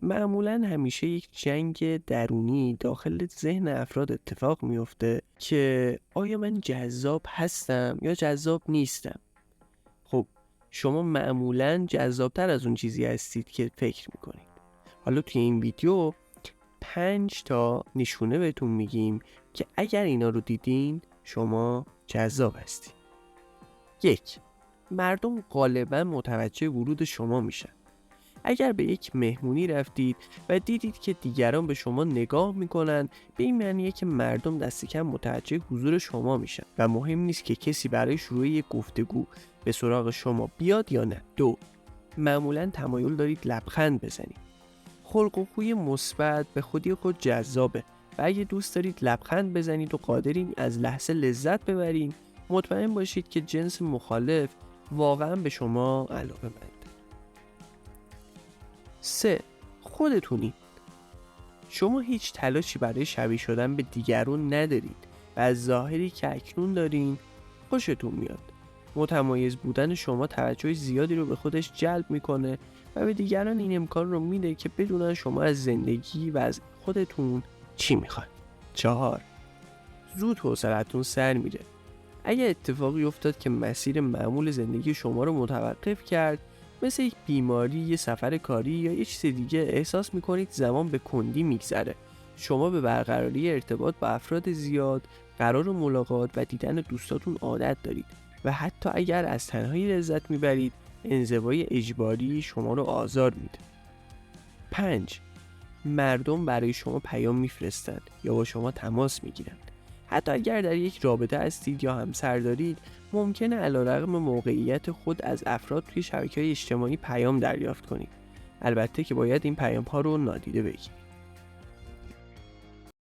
معمولا همیشه یک جنگ درونی داخل ذهن افراد اتفاق میفته که آیا من جذاب هستم یا جذاب نیستم. خب شما معمولا جذابتر از اون چیزی هستید که فکر میکنید. حالا توی این ویدیو 5 تا نشونه بهتون میگیم که اگر اینا رو دیدین شما جذاب هستید. 1. مردم غالبا متوجه ورود شما میشن. اگر به یک مهمونی رفتید و دیدید که دیگران به شما نگاه میکنن، به این معنیه که مردم دست کم متوجه حضور شما میشن و مهم نیست که کسی برای شروع یک گفتگو به سراغ شما بیاد یا نه. 2. معمولا تمایل دارید لبخند بزنید. خلق و خوی مثبت به خودی خود جذابه و اگه دوست دارید لبخند بزنید و قادرین از لحظه لذت ببرین، مطمئن باشید که جنس مخالف واقعا به شما علاقه‌مند. 3. خودتونید. شما هیچ تلاشی برای شبیه شدن به دیگران ندارید و از ظاهری که اکنون دارین خوشتون میاد. متمایز بودن شما توجه زیادی رو به خودش جلب میکنه و به دیگران این امکان رو میده که بدونن شما از زندگی و از خودتون چی میخواید. 4. زود حوصله‌تون سر میره. اگه اتفاقی افتاد که مسیر معمول زندگی شما رو متوقف کرد، مثل یک بیماری، یه سفر کاری یا یه چیز دیگه، احساس میکنید زمان به کندی میگذره. شما به برقراری ارتباط با افراد زیاد، قرار ملاقات و دیدن دوستاتون عادت دارید و حتی اگر از تنهایی لذت میبرید، انزوای اجباری شما رو آزار میده. 5. مردم برای شما پیام میفرستند یا با شما تماس میگیرند. حتی اگر در یک رابطه هستید یا همسر دارید، ممکنه علیرغم موقعیت خود از افراد توی شبکه‌های اجتماعی پیام دریافت کنید. البته که باید این پیام‌ها رو نادیده بگیرید.